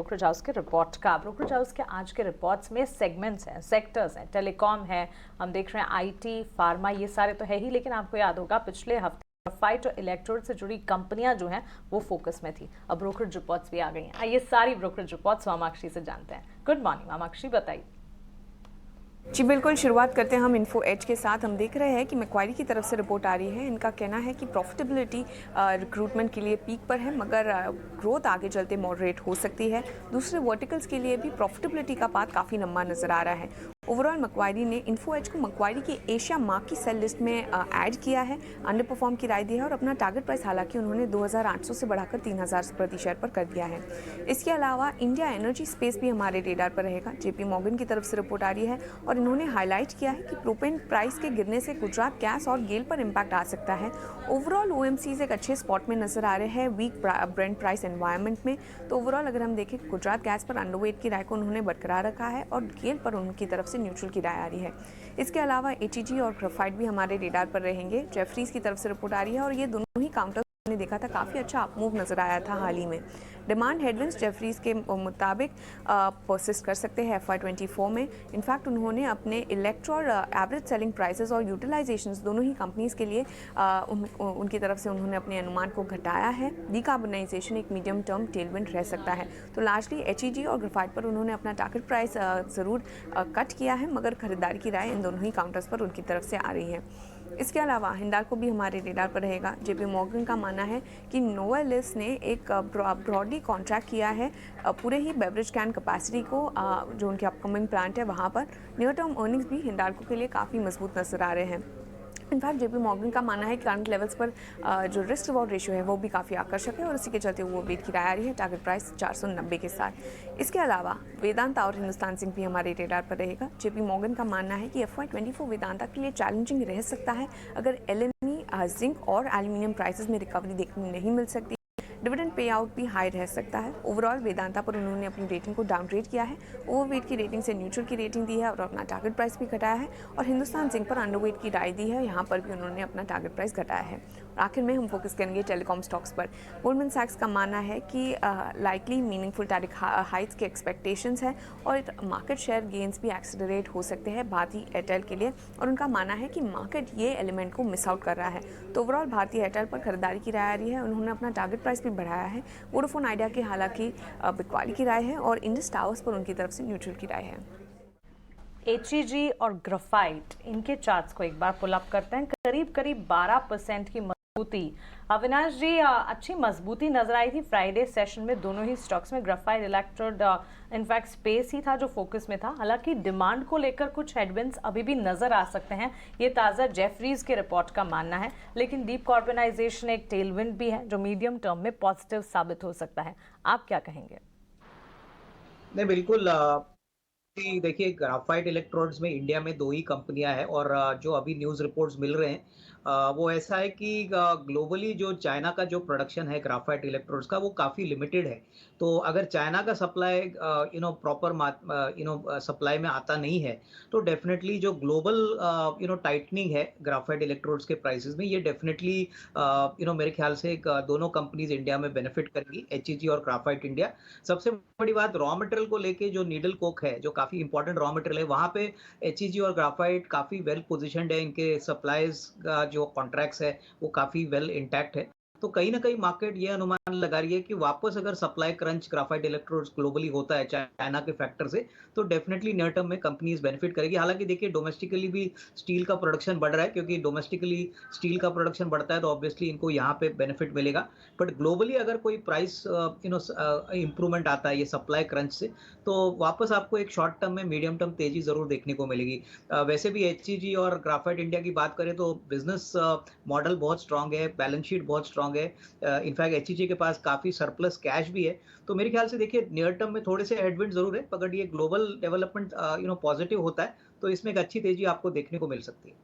Brokerage house के report का। Brokerage house के आज के रिपोर्ट्स में सेगमेंट्स हैं, सेक्टर्स हैं, टेलीकॉम है, हम देख रहे हैं आईटी, फार्मा, ये सारे तो है ही, लेकिन आपको याद होगा पिछले हफ्ते ग्रेफाइट और इलेक्ट्रोड से जुड़ी कंपनियां जो हैं वो फोकस में थी। अब ब्रोकरेज रिपोर्ट्स भी आ गई हैं। आइए सारी ब्रोकरेज रिपोर्ट्स वामाक्षी से जानते हैं। गुड मॉर्निंग वामाक्षी, बताइए। जी बिल्कुल, शुरुआत करते हैं हम इन्फो एज के साथ। हम देख रहे हैं कि मैक्वारी की तरफ से रिपोर्ट आ रही है। इनका कहना है कि प्रॉफिटेबिलिटी रिक्रूटमेंट के लिए पीक पर है, मगर ग्रोथ आगे चलते मॉडरेट हो सकती है। दूसरे वर्टिकल्स के लिए भी प्रॉफिटेबिलिटी का पाथ काफ़ी लंबा नजर आ रहा है। ओवरऑल मैक्वारी ने इन्फो एज को मैक्वारी की एशिया मार्क की सेल लिस्ट में ऐड किया है, अंडर परफॉर्म की राय दी है और अपना टारगेट प्राइस हालांकि उन्होंने 2800 से बढ़ाकर 3000 प्रति शेयर पर कर दिया है। इसके अलावा इंडिया एनर्जी स्पेस भी हमारे रेडार पर रहेगा। जेपी मॉर्गन की तरफ से रिपोर्ट आ रही है और इन्होंने हाईलाइट किया है कि प्रोपेन प्राइस के गिरने से गुजरात गैस और गेल पर इम्पैक्ट आ सकता है। ओवरऑल ओएमसीज एक अच्छे स्पॉट में नजर आ रहे हैं वीक ब्रेंट प्राइस एनवायरनमेंट में। तो ओवरऑल अगर हम देखें, गुजरात गैस पर अंडरवेट की राय को उन्होंने बरकरार रखा है और गेल पर उनकी तरफ से न्यूट्रल की राय आ रही है। इसके अलावा एचईजी और ग्रेफाइट भी हमारे रेडार पर रहेंगे। जेफरीज की तरफ से रिपोर्ट आ रही है और ये दोनों ही काउंटर ने देखा था काफ़ी अच्छा अपमूव नजर आया था हाल ही में। डिमांड हेडविंड्स जेफरीज के मुताबिक परसिस्ट कर सकते हैं FY24 में। इनफैक्ट उन्होंने अपने इलेक्ट्रॉल एवरेज सेलिंग प्राइसेस और यूटिलाइजेशंस दोनों ही कंपनीज के लिए उनकी तरफ से उन्होंने अपने अनुमान को घटाया है। डिकार्बनाइजेशन एक मीडियम टर्म टेलविंड रह सकता है। तो लार्जली एचईजी और ग्रेफाइट पर उन्होंने अपना टारगेट प्राइस ज़रूर कट किया है, मगर खरीदारी की राय इन दोनों ही काउंटर्स पर उनकी तरफ से आ रही है। इसके अलावा हिंडाल्को भी हमारे रेडार पर रहेगा। जेपी मॉर्गन का मानना है कि नोवेलिस ने एक ब्रॉडली कॉन्ट्रैक्ट किया है पूरे ही बेवरेज कैन कैपेसिटी को, जो उनके अपकमिंग प्लांट है वहाँ पर। नियर टर्म अर्निंग्स भी हिंडाल्को के लिए काफ़ी मजबूत नजर आ रहे हैं। इनफैक्ट जेपी मॉर्गन का मानना है कि करंट लेवल्स पर जो रिस्क रिवॉर्ड रेशियो है वो भी काफ़ी आकर्षक है और इसी के चलते वो वेट की राय आ रही है टारगेट प्राइस 490 के साथ। इसके अलावा वेदांता और हिंदुस्तान जिंक भी हमारे रेडार पर रहेगा। जेपी मॉर्गन का मानना है कि FY24 वेदांता के लिए चैलेंजिंग रह सकता है अगर LME, जिंक और एल्यूमिनियम प्राइसेस में रिकवरी देखने नहीं मिल सकती। डिविडेंड पे आउट भी हाई रह सकता है। ओवरऑल वेदांता पर उन्होंने अपनी रेटिंग को डाउनग्रेड किया है, ओवरवेट की रेटिंग से न्यूट्रल की रेटिंग दी है और अपना टारगेट प्राइस भी घटाया है। और हिंदुस्तान जिंक पर अंडरवेट की राय दी है, यहाँ पर भी उन्होंने अपना टारगेट प्राइस घटाया है। और आखिर में हम फोकस करेंगे टेलीकॉम स्टॉक्स पर। गोल्डमैन सैक्स का मानना है कि लाइकली मीनिंगफुल टैरिफ हाइट्स के एक्सपेक्टेशंस है और मार्केट शेयर गेन्स भी एक्सेलरेट हो सकते हैं भारती एयरटेल के लिए, और उनका मानना है कि मार्केट ये एलिमेंट को मिस आउट कर रहा है। तो ओवरऑल भारती एयरटेल पर खरीदारी की राय आ रही है। उन्होंने अपना टारगेट प्राइस भी बढ़ाया है। वोडाफोन आइडिया की हालांकि बिकवाली की राय है और इंडस टावर्स पर उनकी तरफ से न्यूट्रल की राय है। एचईजी और ग्रेफाइट, इनके चार्ट्स को एक बार पुल अप करते हैं। करीब करीब 12% की मजबूती। अविनाश जी, अच्छी मजबूती नजर आई थी फ्राइडे सेशन में दोनों ही स्टॉक्स में। ग्रेफाइट, इलेक्ट्रोड, इनफैक्ट स्पेस ही था जो फोकस में था। हालांकि डिमांड को लेकर कुछ हेडविंड्स अभी भी नजर आ सकते हैं, ये ताज़ा जेफरीज के रिपोर्ट का मानना है। लेकिन डीप कार्बनाइजेशन एक टेलविंड भी है जो मीडियम टर्म में पॉजिटिव साबित हो सकता है। आप क्या कहेंगे? नहीं, बिल्कुल। देखिए, ग्राफाइट इलेक्ट्रोड्स में इंडिया में दो ही कंपनियां हैं और जो अभी न्यूज़ रिपोर्ट्स मिल रहे हैं वो ऐसा है कि ग्लोबली जो चाइना का जो प्रोडक्शन है ग्राफाइट इलेक्ट्रोड्स का वो काफ़ी लिमिटेड है। तो अगर चाइना का सप्लाई प्रॉपर सप्लाई में आता नहीं है तो डेफिनेटली जो ग्लोबल टाइटनिंग है ग्राफाइट इलेक्ट्रोड्स के प्राइसेस में, ये डेफिनेटली मेरे ख्याल से दोनों कंपनीज इंडिया में बेनिफिट करेंगी, एचईजी और ग्राफाइट इंडिया। सबसे बड़ी बात रॉ मटेरियल को लेके, जो नीडल कोक है जो काफी इंपॉर्टेंट रॉ मटेरियल है, वहां पे एचईजी और ग्राफाइट काफी वेल पोजीशनड है। इनके सप्लाईज का जो कॉन्ट्रैक्ट्स है वो काफी वेल इंटैक्ट है। तो कहीं ना कहीं मार्केट ये अनुमान लगा रही है कि वापस अगर supply crunch graphite electrodes globally होता है चाइना के फैक्टर से, तो डेफिनेटली नियर टर्म में कंपनीज बेनिफिट करेगी। हालांकि देखिए, डोमेस्टिकली भी स्टील का प्रोडक्शन बढ़ रहा है, क्योंकि डोमेस्टिकली स्टील का प्रोडक्शन बढ़ता है तो ऑब्वियसली इनको यहाँ पे बेनिफिट मिलेगा। बट ग्लोबली अगर कोई प्राइस इंप्रूवमेंट आता है ये सप्लाई क्रंच से, तो वापस आपको एक शॉर्ट टर्म में मीडियम टर्म तेजी जरूर देखने को मिलेगी। वैसे भी एचईजी और ग्राफाइट इंडिया की बात करें तो बिजनेस मॉडल बहुत स्ट्रांग है, बैलेंस शीट बहुत स्ट्रांग है। इनफैक्ट एचईजी के पास काफी सरप्लस कैश भी है। तो मेरे ख्याल से देखिए, नियर टर्म में थोड़े से हेडविंड जरूर है, अगर ये ग्लोबल डेवलपमेंट पॉजिटिव होता है तो इसमें एक अच्छी तेजी आपको देखने को मिल सकती है।